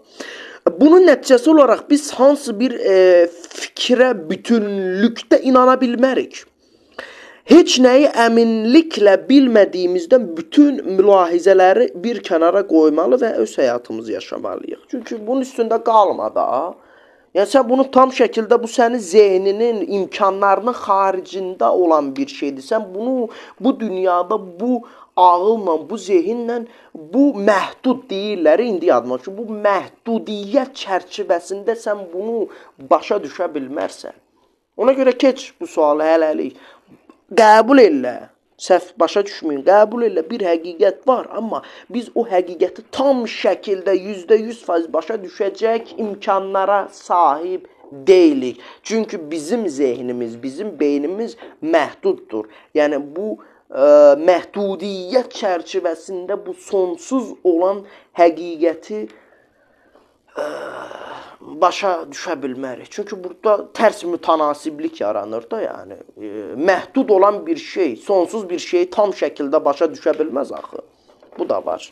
Bunun nəticəsi olaraq biz hansı bir fikrə bütünlükdə inana bilmərik. Heç nəyi əminliklə bilmədiyimizdən bütün mülahizələri bir kənara qoymalı və öz həyatımızı yaşamalıyıq. Çünki bunun üstündə qalma da. Yəni sən bunu tam şəkildə, bu sənin zehninin, imkanlarının xaricində olan bir şeydir. Sən bunu bu dünyada, bu ağılla, bu zehinlə, bu məhdud deyirlər, indi yadıma ki, bu məhdudiyyət çərçivəsində sən bunu başa düşə bilmərsən. Ona görə keç bu sualı hələlik. Qəbul elə, səhv başa düşməyin, qəbul elə, bir həqiqət var, amma biz o həqiqəti tam şəkildə %100% başa düşəcək imkanlara sahib deyilik. Çünki bizim zehnimiz, bizim beynimiz məhduddur. Yəni bu məhdudiyyət çərçivəsində bu sonsuz olan həqiqəti başa düşə bilmərik. Çünki burada tərs mütənasiblik yaranır da, yəni. Məhdud olan bir şey, sonsuz bir şeyi tam şəkildə başa düşə bilməz axı. Bu da var.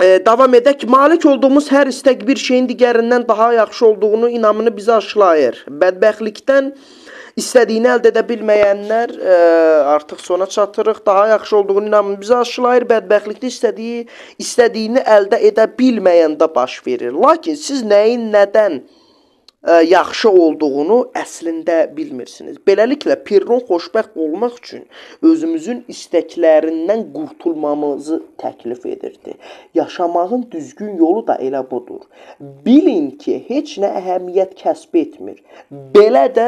Davam edək. Malik olduğumuz hər istək bir şeyin digərindən daha yaxşı olduğunu inamını bizə aşılayır. Bədbəxtlikdən İstədiyini əldə edə bilməyənlər artıq sona çatırıq. Daha yaxşı olduğunu inanmır. Bizi aşılayır, bədbəxtlikdə istədiyini əldə edə bilməyəndə baş verir. Lakin siz nəyin nədən yaxşı olduğunu əslində bilmirsiniz. Beləliklə, Pirron xoşbəxt olmaq üçün özümüzün istəklərindən qurtulmamızı təklif edirdi. Yaşamağın düzgün yolu da elə budur. Bilin ki, heç nə əhəmiyyət kəsb etmir. Belə də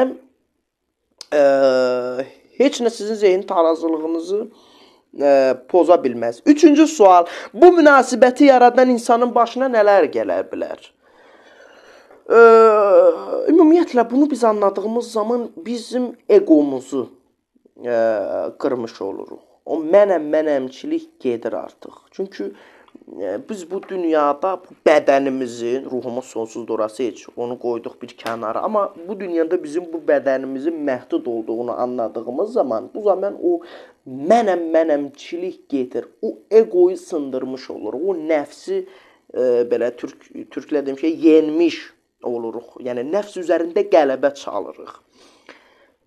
heç nə sizin zehin tarazlığınızı poza bilməz. Üçüncü sual, bu münasibəti yaradan insanın başına nələr gələ bilər? Ümumiyyətlə bunu biz anladığımız zaman bizim egomuzu qırmış oluruq. O mənəmçilik gedir artıq. Çünki biz bu dünyada bu bədənimizin, ruhumuz sonsuzdur, orası heç onu qoyduq bir kənara. Amma bu dünyada bizim bu bədənimizin məhdud olduğunu anladığımız zaman, bu zaman o mənəmçilik gedir. O egoyu sındırmış oluruq. O nəfsi belə türklə deyim şey yenmiş oluruq. Yəni nəfs üzərində qələbə çalırıq.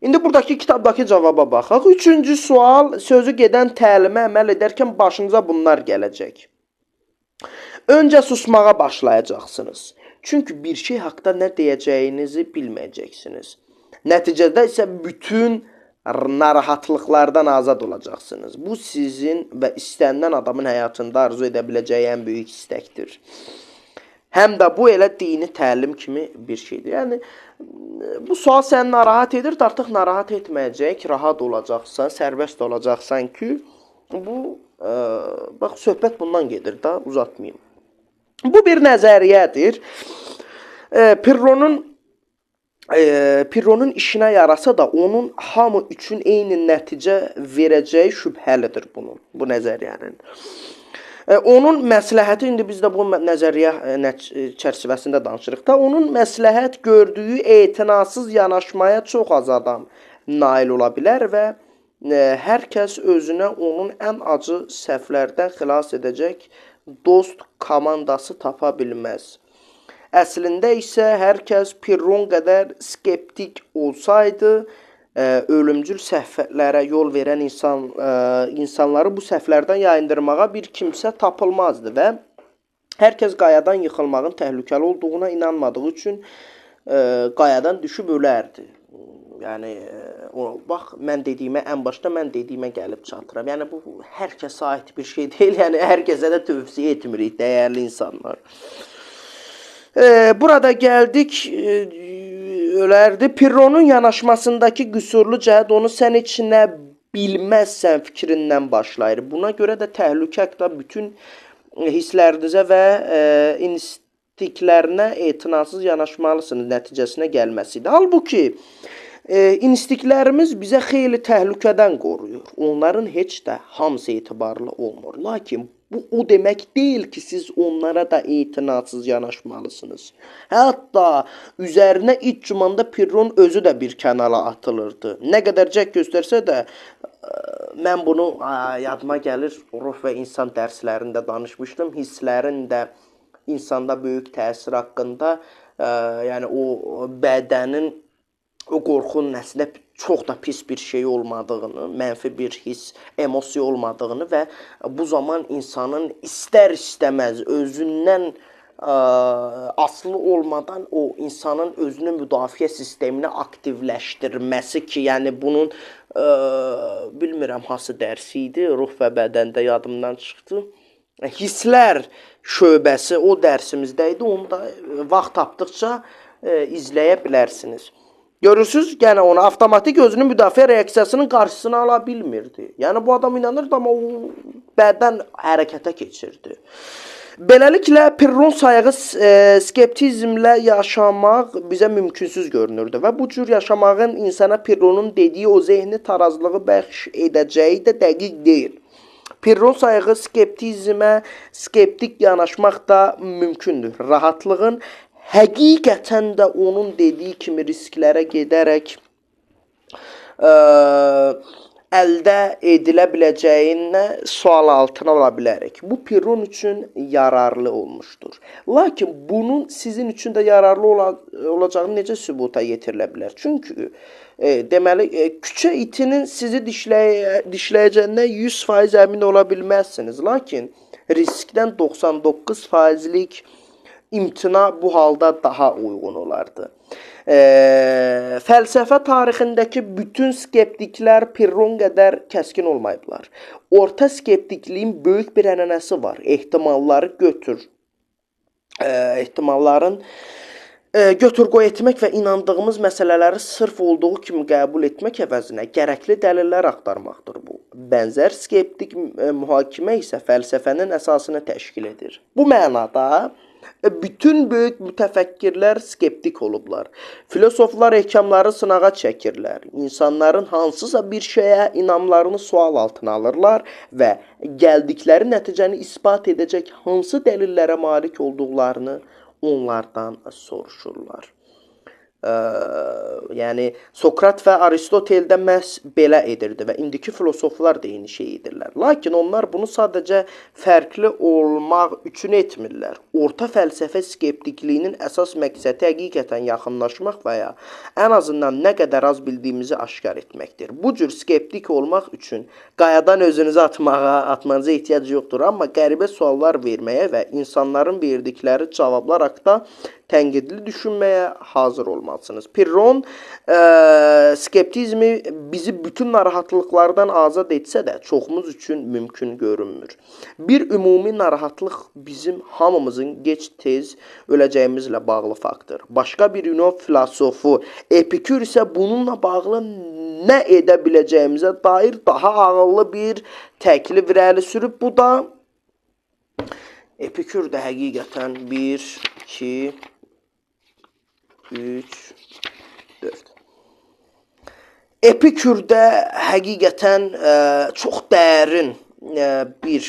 İndi buradakı kitabdakı cavaba baxaq. Üçüncü sual, sözü gedən təlimə əməl edərkən başınıza bunlar gələcək. Öncə susmağa başlayacaqsınız. Çünki bir şey haqda nə deyəcəyinizi bilməyəcəksiniz. Nəticədə isə bütün narahatlıqlardan azad olacaqsınız. Bu sizin və istənilən adamın həyatında arzu edə biləcəyi ən böyük istəkdir. Həm də bu elə dini təlim kimi bir şeydir. Yəni, bu sual səni narahat edir, artıq narahat etməyəcək, rahat olacaqsan, sərbəst olacaqsan ki, bu, bax, söhbət bundan gedir da, uzatmayayım. Bu bir nəzəriyyədir. Pirronun işinə yarasa da onun hamı üçün eyni nəticə verəcəyi şübhəlidir bu nəzəriyyənin. Onun məsləhəti, indi biz də bu nəzəriyyə çərçivəsində danışırıq da, onun məsləhət gördüyü etinasız yanaşmaya çox az adam nail ola bilər və hər kəs özünə onun ən acı səhvlərdən xilas edəcək dost komandası tapa bilməz. Əslində isə hər kəs Pirron qədər skeptik olsaydı, ölümcül səhvlərə yol verən insanları bu səhvlərdən yayındırmağa bir kimsə tapılmazdı və hər kəs qayadan yıxılmağın təhlükəli olduğuna inanmadığı üçün qayadan düşüb ölərdi. Yəni, bax, mən dediyimə, ən başda mən dediyimə gəlib çatıram. Yəni, bu hər kəsə aid bir şey deyil, yəni hər kəsə də tövsiyə etmirik, dəyərli insanlar. Burada gəldik, ölərdi. Pirronun yanaşmasındakı qüsurlu cəhət onu sən heç nə bilməzsən fikrindən başlayır. Buna görə də təhlükə haqqında bütün hisslərinizə və instinktlərinə etinasız yanaşmalısınız nəticəsinə gəlməsidir. Halbuki, instinktlərimiz bizə xeyli təhlükədən qoruyur. Onların heç də hamısı etibarlı olmur. Lakin bu o demək deyil ki, siz onlara da etinasız yanaşmalısınız. Hətta üzərinə iç cumanda Pirron özü də bir kənara atılırdı. Nə qədər cəhd göstərsə də, mən bunu yadıma gəlir, ruh və insan dərslərində danışmışdım. Hisslərin də insanda böyük təsir haqqında, yəni o bədənin, o qorxunun əslində çox da pis bir şey olmadığını, mənfi bir hiss, emosiya olmadığını və bu zaman insanın istər-istəməz özündən asılı olmadan o insanın özünün müdafiə sistemini aktivləşdirməsi ki, yəni bunun bilmirəm hansı dərsi idi, ruh və bədəndə yadımdan çıxdı. Hisslər şöbəsi o dərsimizdə idi, onu da vaxt tapdıqca izləyə bilərsiniz. Görürsünüz, yəni onu avtomatik özünün müdafiə reaksiyasının qarşısını ala bilmirdi. Yəni bu adam inanırdı, amma o bədən hərəkətə keçirdi. Beləliklə, Pirron sayığı skeptizmlə yaşamaq bizə mümkünsüz görünürdü və bu cür yaşamağın insana Pirronun dediyi o zehni tarazlığı bəxş edəcəyi də dəqiq deyil. Pirron sayığı skeptizmə, skeptik yanaşmaq da mümkündür. Rahatlığın həqiqətən də onun dediyi kimi risklərə gedərək əldə edilə biləcəyindən sual altına ala bilərik. Bu Pirron üçün yararlı olmuşdur. Lakin bunun sizin üçün də yararlı olacağını necə sübuta yetirilə bilər? Çünki deməli, küçə itinin sizi dişləyəcəyindən 100% əmin ola bilməzsiniz. Lakin riskdən 99%lik imtina bu halda daha uyğun olardı. Fəlsəfə tarixindəki bütün skeptiklər Pirron qədər kəskin olmayıblar. Orta skeptikliyin böyük bir ənənəsi var. Ehtimalların götür-qoy etmək və inandığımız məsələləri sırf olduğu kimi qəbul etmək əvəzinə gərəkli dəlillər axtarmaqdır bu. Bənzər skeptik mühakimə isə fəlsəfənin əsasını təşkil edir. Bu mənada bütün böyük mütəfəkkirlər skeptik olublar. Filosoflar ehkamları sınağa çəkirlər. İnsanların hansısa bir şeyə inamlarını sual altına alırlar və gəldikləri nəticəni isbat edəcək hansı dəlillərə malik olduqlarını onlardan soruşurlar. Yəni Sokrat və Aristotel də məhz belə edirdi və indiki filosoflar da eyni şey edirlər. Lakin onlar bunu sadəcə fərqli olmaq üçün etmirlər. Orta fəlsəfə skeptikliyinin əsas məqsədi həqiqətən yaxınlaşmaq və ya ən azından nə qədər az bildiyimizi aşkar etməkdir. Bu cür skeptik olmaq üçün qayadan özünüzü atmanıza ehtiyac yoxdur, amma qəribə suallar verməyə və insanların verdikləri cavablar haqqında tənqidli düşünməyə hazır olmalısınız. Pirron skeptizmi bizi bütün narahatlıqlardan azad etsə də çoxumuz üçün mümkün görünmür. Bir ümumi narahatlıq bizim hamımızın gec-tez öləcəyimizlə bağlı faktdır. Başqa bir Yunan filosofu Epikür isə bununla bağlı nə edə biləcəyimizə dair daha ağıllı bir təklif irəli sürüb. Bu da Epikür də həqiqətən 1, 2, 3, 4. Epikürdə həqiqətən çox dərin bir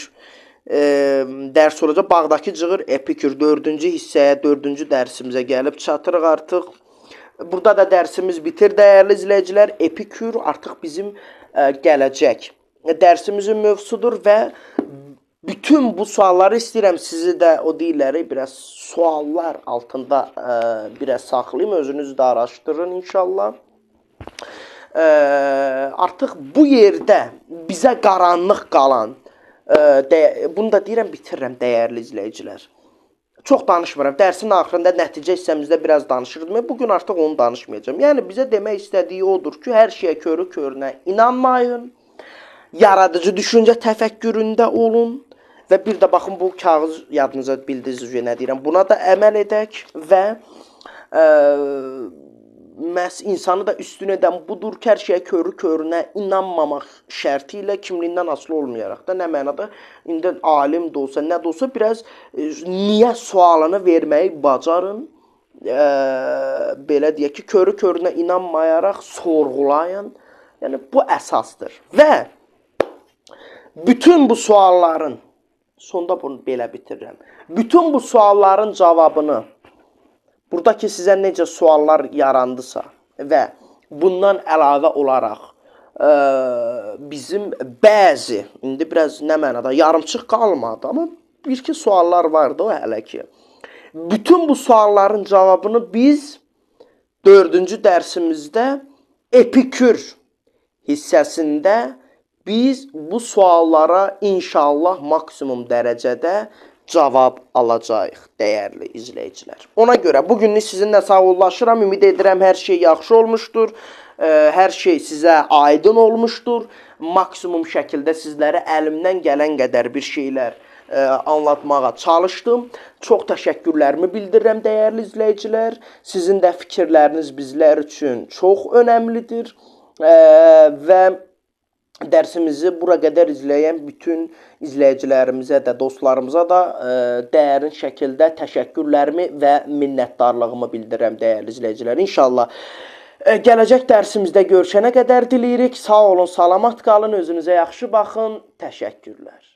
dərs olacaq. Bağdakı cığır Epikür 4-cü hissəyə, 4-cü dərsimizə gəlib çatırıq artıq. Burada da dərsimiz bitir, dəyərli izləyicilər. Epikür artıq bizim gələcək dərsimizin mövzusudur və bütün bu sualları istəyirəm sizi də o deyirləri biraz suallar altında biraz saxlayayım, özünüz də araşdırın inşallah. Artıq bu yerdə bizə qaranlıq qalan, bunu da deyirəm, bitirirəm dəyərli izləyicilər. Çox danışmıram, dərsin axırında nəticə hissəmizdə biraz danışırdım. Bugün artıq onu danışmayacağım. Yəni bizə demək istədiyi odur ki, hər şeyə körü-körünə inanmayın, yaradıcı düşüncə təfəkküründə olun. Və bir də baxın, bu kağız yadınıza bildiniz nə deyirəm. Buna da əməl edək və məhz insanı da üstün edən budur ki, hər şeyə körü-körünə inanmamaq şərti ilə kimliyindən asılı olmayaraq da, nə mənada indi alim də olsa, nə də olsa biraz niyə sualını verməyi bacarın. Belə deyək ki, körü-körünə inanmayaraq sorğulayın. Yəni bu əsasdır. Və bütün bu sualların, sonda bunu belə bitirirəm. Bütün bu sualların cavabını, buradakı sizə necə suallar yarandısa və bundan əlavə olaraq bizim bəzi, indi biraz nə mənada yarımçıq qalmadı, amma bir-iki suallar vardı o hələ ki. Bütün bu sualların cavabını biz 4-cü dərsimizdə Epikür hissəsində biz bu suallara inşallah maksimum dərəcədə cavab alacağıq, dəyərli izləyicilər. Ona görə bugünlük sizinlə sağollaşıram. Ümid edirəm hər şey yaxşı olmuşdur. Hər şey sizə aydın olmuşdur. Maksimum şəkildə sizlərə əlimdən gələn qədər bir şeylər anlatmağa çalışdım. Çox təşəkkürlərimi bildirirəm, dəyərli izləyicilər. Sizin də fikirləriniz bizlər üçün çox önəmlidir. Və dərsimizi bura qədər izləyən bütün izləyicilərimizə də, dostlarımıza da dərin şəkildə təşəkkürlərimi və minnətdarlığımı bildirirəm, dəyərli izləyicilər. İnşallah gələcək dərsimizdə görüşənə qədər diləyirik. Sağ olun, salamat qalın, özünüzə yaxşı baxın. Təşəkkürlər.